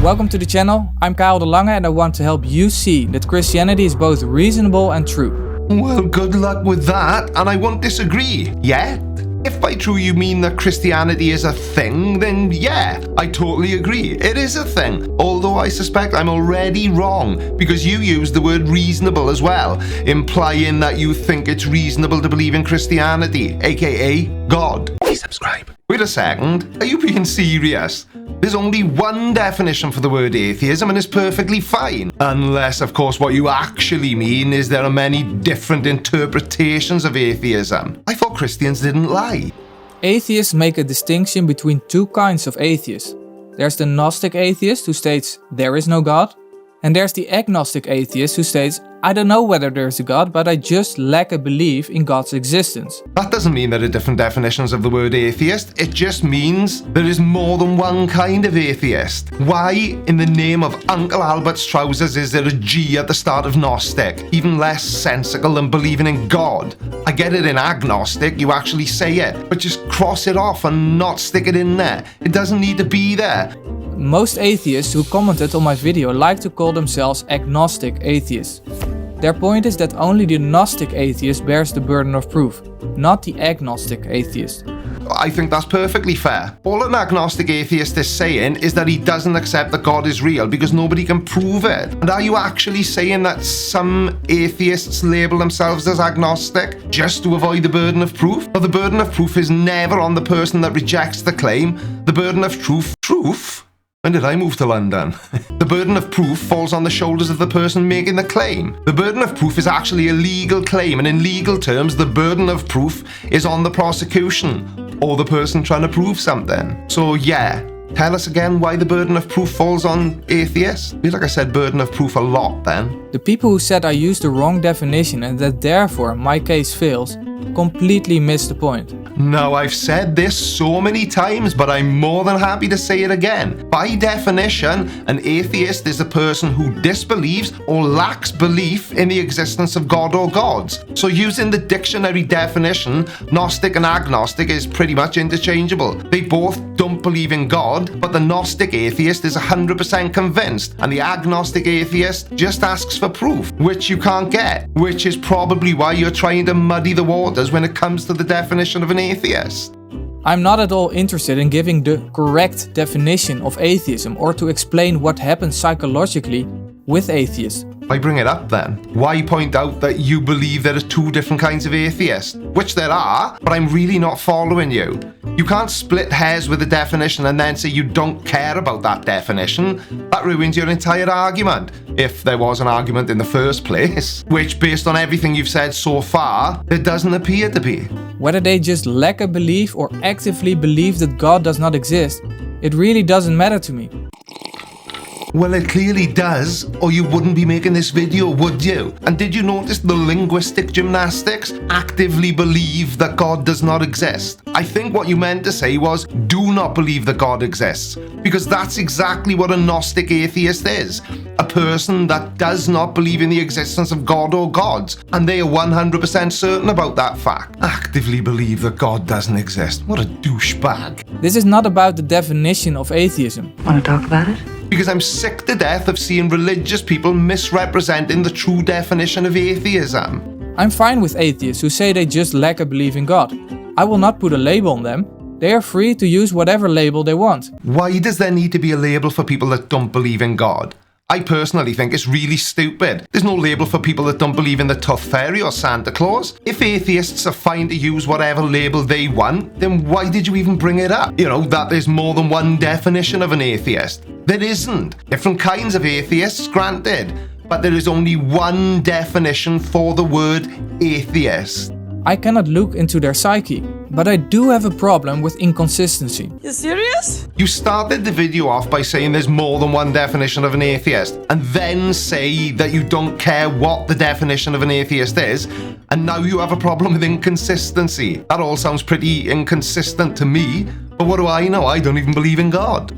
Welcome to the channel, I'm Kyle de Lange and I want to help you see that Christianity is both reasonable and true. Well, good luck with that, and I won't disagree. Yet, if by true you mean that Christianity is a thing, then yeah, I totally agree. It is a thing, although I suspect I'm already wrong, because you used the word reasonable as well, implying that you think it's reasonable to believe in Christianity, aka God. Please subscribe. Wait a second, are you being serious? There's only one definition for the word atheism and it's perfectly fine. Unless, of course, what you actually mean is there are many different interpretations of atheism. I thought Christians didn't lie. Atheists make a distinction between two kinds of atheists. There's the Gnostic atheist who states there is no God, and there's the agnostic atheist who states I don't know whether there's a God, but I just lack a belief in God's existence. That doesn't mean there are different definitions of the word atheist. It just means there is more than one kind of atheist. Why, in the name of Uncle Albert's trousers, is there a G at the start of Gnostic? Even less sensical than believing in God. I get it in agnostic, you actually say it, but just cross it off and not stick it in there. It doesn't need to be there. Most atheists who commented on my video like to call themselves agnostic atheists. Their point is that only the Gnostic atheist bears the burden of proof, not the agnostic atheist. I think that's perfectly fair. All an agnostic atheist is saying is that he doesn't accept that God is real because nobody can prove it. And are you actually saying that some atheists label themselves as agnostic just to avoid the burden of proof? Well, the burden of proof is never on the person that rejects the claim. The burden of truth? When did I move to London? The burden of proof falls on the shoulders of the person making the claim. The burden of proof is actually a legal claim, and in legal terms, the burden of proof is on the prosecution or the person trying to prove something. So yeah, tell us again why the burden of proof falls on atheists. I feel like I said burden of proof a lot then. The people who said I used the wrong definition and that therefore my case fails completely missed the point. Now, I've said this so many times, but I'm more than happy to say it again. By definition, an atheist is a person who disbelieves or lacks belief in the existence of God or gods. So using the dictionary definition, Gnostic and agnostic is pretty much interchangeable. They both don't believe in God, but the Gnostic atheist is 100% convinced, and the agnostic atheist just asks for proof, which you can't get, which is probably why you're trying to muddy the waters when it comes to the definition of an atheist. I'm not at all interested in giving the correct definition of atheism or to explain what happens psychologically with atheists. Why bring it up then? Why point out that you believe there are two different kinds of atheists? Which there are, but I'm really not following you. You can't split hairs with a definition and then say you don't care about that definition. That ruins your entire argument, if there was an argument in the first place, which based on everything you've said so far, there doesn't appear to be. Whether they just lack a belief or actively believe that God does not exist, it really doesn't matter to me. Well, it clearly does, or you wouldn't be making this video, would you? And did you notice the linguistic gymnastics? Actively believe that God does not exist. I think what you meant to say was, do not believe that God exists. Because that's exactly what a Gnostic atheist is. A person that does not believe in the existence of God or gods. And they are 100% certain about that fact. Actively believe that God doesn't exist. What a douchebag. This is not about the definition of atheism. Want to talk about it? Because I'm sick to death of seeing religious people misrepresenting the true definition of atheism. I'm fine with atheists who say they just lack a belief in God. I will not put a label on them. They are free to use whatever label they want. Why does there need to be a label for people that don't believe in God? I personally think it's really stupid. There's no label for people that don't believe in the Tooth Fairy or Santa Claus. If atheists are fine to use whatever label they want, then why did you even bring it up? You know, that there's more than one definition of an atheist. There isn't. Different kinds of atheists, granted, but there is only one definition for the word atheist. I cannot look into their psyche, but I do have a problem with inconsistency. You serious? You started the video off by saying there's more than one definition of an atheist, and then say that you don't care what the definition of an atheist is, and now you have a problem with inconsistency. That all sounds pretty inconsistent to me, but what do I know? I don't even believe in God.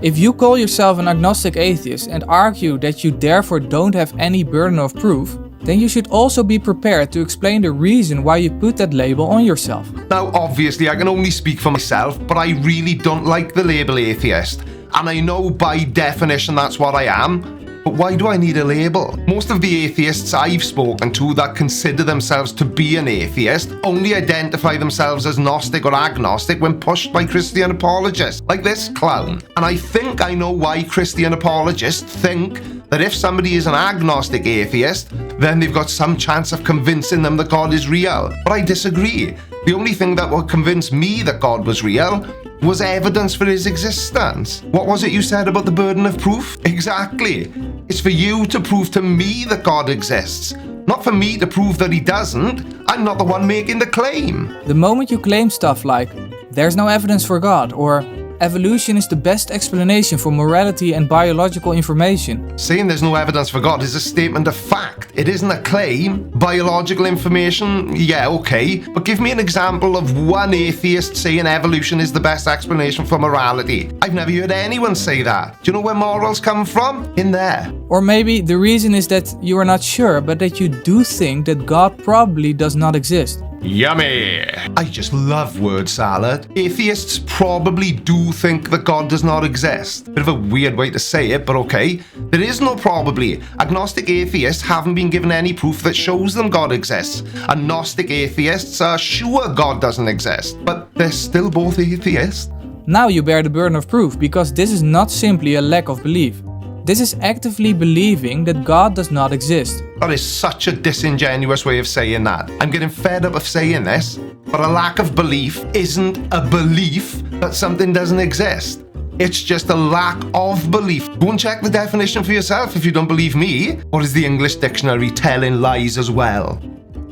If you call yourself an agnostic atheist and argue that you therefore don't have any burden of proof, then you should also be prepared to explain the reason why you put that label on yourself. Now, obviously, I can only speak for myself, but I really don't like the label atheist. and I know by definition that's what I am. But why do I need a label? Most of the atheists I've spoken to that consider themselves to be an atheist only identify themselves as Gnostic or agnostic when pushed by Christian apologists, like this clown. And I think I know why Christian apologists think that if somebody is an agnostic atheist, then they've got some chance of convincing them that God is real. But I disagree. The only thing that would convince me that God was real was evidence for his existence. What was it you said about the burden of proof? Exactly. It's for you to prove to me that God exists, not for me to prove that he doesn't. I'm not the one making the claim. The moment you claim stuff like, there's no evidence for God, or evolution is the best explanation for morality and biological information. Saying there's no evidence for God is a statement of fact. It isn't a claim. Biological information, yeah, okay. But give me an example of one atheist saying evolution is the best explanation for morality. I've never heard anyone say that. Do you know where morals come from? In there. Or maybe the reason is that you are not sure, but that you do think that God probably does not exist. Yummy! I just love word salad. Atheists probably do think that God does not exist. Bit of a weird way to say it, but okay. There is no probably. Agnostic atheists haven't been given any proof that shows them God exists. And Gnostic atheists are sure God doesn't exist. But they're still both atheists. Now you bear the burden of proof, because this is not simply a lack of belief. This is actively believing that God does not exist. That is such a disingenuous way of saying that. I'm getting fed up of saying this, but a lack of belief isn't a belief that something doesn't exist. It's just a lack of belief. Go and check the definition for yourself if you don't believe me. Or is the English dictionary telling lies as well?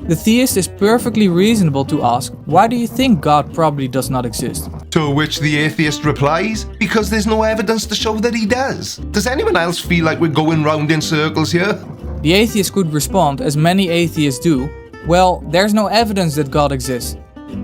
The theist is perfectly reasonable to ask, why do you think God probably does not exist? To which the atheist replies, because there's no evidence to show that he does. Does anyone else feel like we're going round in circles here? The atheist could respond, as many atheists do, well, there's no evidence that God exists.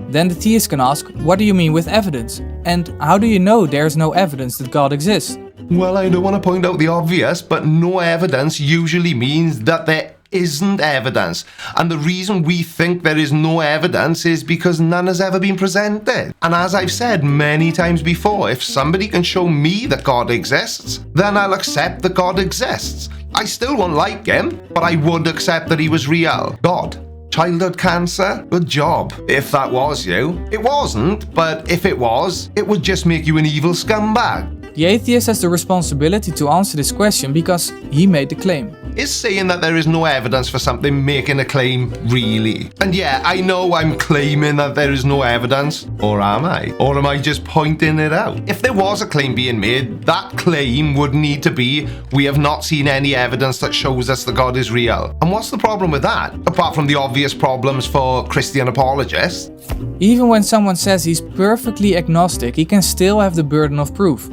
Then the theist can ask, what do you mean with evidence? And how do you know there's no evidence that God exists? Well, I don't want to point out the obvious, but no evidence usually means that there isn't evidence. And the reason we think there is no evidence is because none has ever been presented. And as I've said many times before, if somebody can show me that God exists, then I'll accept that God exists. I still won't like him, but I would accept that he was real. God. Childhood cancer? Good job. If that was you. It wasn't, but if it was, it would just make you an evil scumbag. The atheist has the responsibility to answer this question because he made the claim. Is saying that there is no evidence for something making a claim really? And yeah, I know I'm claiming that there is no evidence. Or am I? Or am I just pointing it out? If there was a claim being made, that claim would need to be, we have not seen any evidence that shows us that God is real. And what's the problem with that? Apart from the obvious problems for Christian apologists. Even when someone says he's perfectly agnostic, he can still have the burden of proof.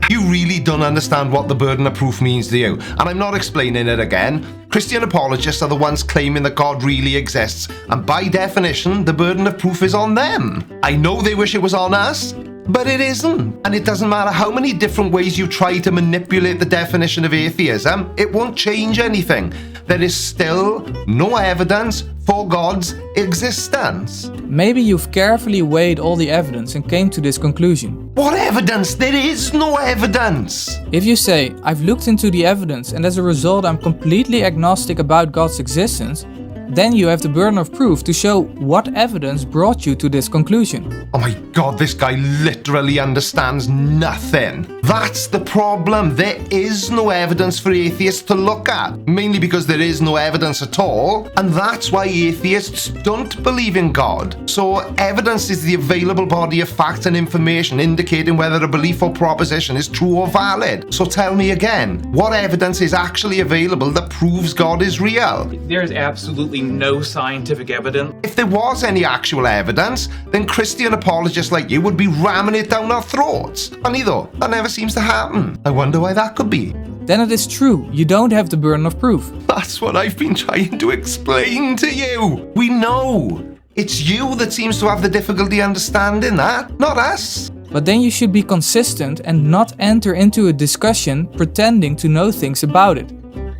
You really don't understand what the burden of proof means to you, and I'm not explaining it again. Christian apologists are the ones claiming that God really exists, and by definition, the burden of proof is on them. I know they wish it was on us, but it isn't. And it doesn't matter how many different ways you try to manipulate the definition of atheism, it won't change anything. There is still no evidence for God's existence. Maybe you've carefully weighed all the evidence and came to this conclusion. What evidence? There is no evidence. If you say, I've looked into the evidence and as a result I'm completely agnostic about God's existence, then you have the burden of proof to show what evidence brought you to this conclusion. Oh my god, this guy literally understands nothing. That's the problem. There is no evidence for atheists to look at, mainly because there is no evidence at all, and that's why atheists don't believe in God. So evidence is the available body of facts and information indicating whether a belief or proposition is true or valid. So tell me again, what evidence is actually available that proves God is real? There's absolutely no scientific evidence. If there was any actual evidence, then Christian apologists like you would be ramming it down our throats. Funny though, that never seems to happen. I wonder why that could be. Then it is true, you don't have the burden of proof. That's what I've been trying to explain to you. We know. It's you that seems to have the difficulty understanding that, not us. But then you should be consistent and not enter into a discussion pretending to know things about it.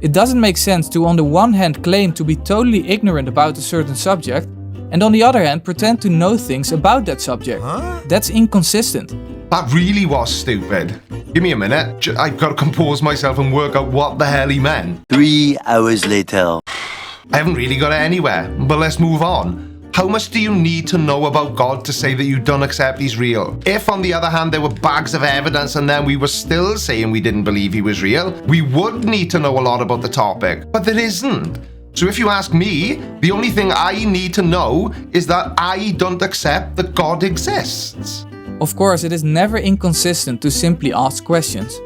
It doesn't make sense to on the one hand claim to be totally ignorant about a certain subject, and on the other hand pretend to know things about that subject. That's inconsistent. That really was stupid. Give me a minute. I've got to compose myself and work out what the hell he meant. 3 hours later. I haven't really got anywhere, but let's move on. How much do you need to know about God to say that you don't accept he's real? If, on the other hand, there were bags of evidence and then we were still saying we didn't believe he was real, we would need to know a lot about the topic. But there isn't. So if you ask me, the only thing I need to know is that I don't accept that God exists. Of course, it is never inconsistent to simply ask questions.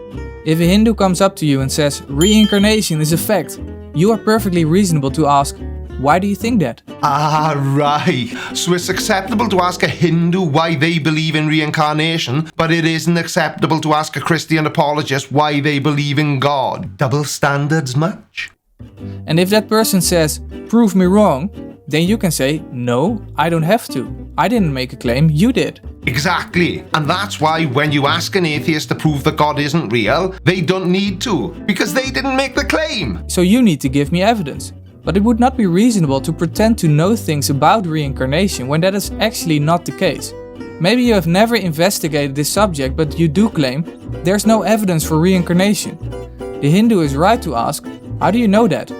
If a Hindu comes up to you and says, reincarnation is a fact, you are perfectly reasonable to ask, why do you think that? Ah, right. So it's acceptable to ask a Hindu why they believe in reincarnation, but it isn't acceptable to ask a Christian apologist why they believe in God. Double standards much? And if that person says, prove me wrong, then you can say, no, I don't have to. I didn't make a claim, you did. Exactly. And that's why when you ask an atheist to prove that God isn't real, they don't need to, because they didn't make the claim. So you need to give me evidence. But it would not be reasonable to pretend to know things about reincarnation when that is actually not the case. Maybe you have never investigated this subject, but you do claim there's no evidence for reincarnation. The Hindu is right to ask, how do you know that?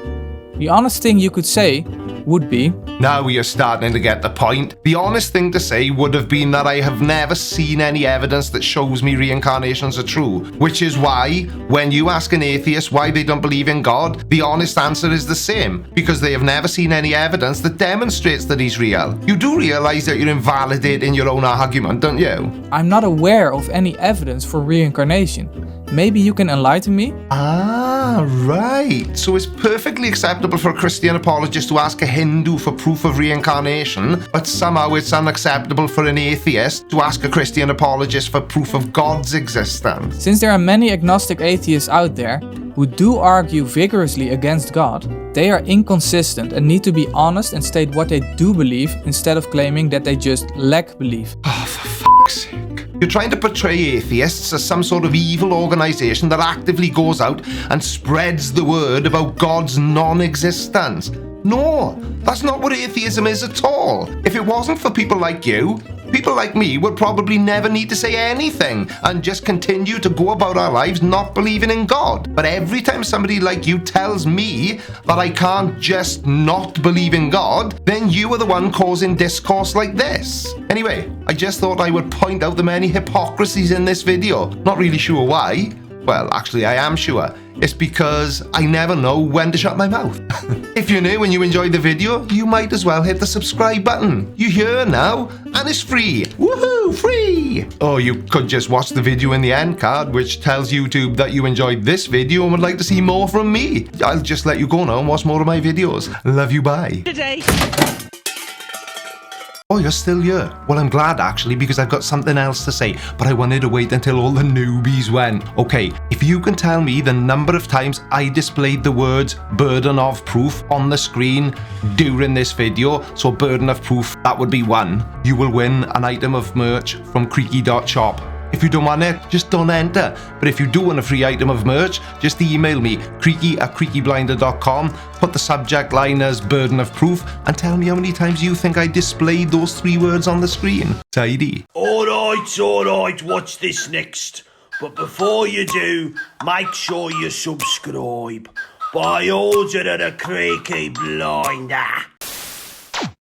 The honest thing you could say would be, now we are starting to get the point. The honest thing to say would have been that I have never seen any evidence that shows me reincarnations are true. Which is why, when you ask an atheist why they don't believe in God, the honest answer is the same. Because they have never seen any evidence that demonstrates that he's real. You do realize that you're invalidating your own argument, don't you? I'm not aware of any evidence for reincarnation. Maybe you can enlighten me? Ah, right. So it's perfectly acceptable for a Christian apologist to ask a Hindu for proof of reincarnation, but somehow it's unacceptable for an atheist to ask a Christian apologist for proof of God's existence. Since there are many agnostic atheists out there who do argue vigorously against God, they are inconsistent and need to be honest and state what they do believe instead of claiming that they just lack belief. Oh, for fuck's sake. You're trying to portray atheists as some sort of evil organization that actively goes out and spreads the word about God's non-existence. No, that's not what atheism is at all. If it wasn't for people like you, people like me would probably never need to say anything and just continue to go about our lives not believing in God. But every time somebody like you tells me that I can't just not believe in God, then you are the one causing discourse like this. Anyway, I just thought I would point out the many hypocrisies in this video. Not really sure why. Well, actually, I am sure. It's because I never know when to shut my mouth. If you're new and you enjoyed the video, you might as well hit the subscribe button. You're here now, and it's free. Woohoo, free! Or you could just watch the video in the end card, which tells YouTube that you enjoyed this video and would like to see more from me. I'll just let you go now and watch more of my videos. Love you, bye. Today. Oh, you're still here. Well, I'm glad actually, because I've got something else to say, but I wanted to wait until all the newbies went. Okay, if you can tell me the number of times I displayed the words burden of proof on the screen during this video, so burden of proof, that would be 1. You will win an item of merch from creaky.shop. If you don't want it, just don't enter. But if you do want a free item of merch, just email me, creaky@creakyblinder.com, put the subject line as burden of proof, and tell me how many times you think I displayed those 3 words on the screen. Tidy. Alright, watch this next. But before you do, make sure you subscribe. By order of the Creaky Blinder.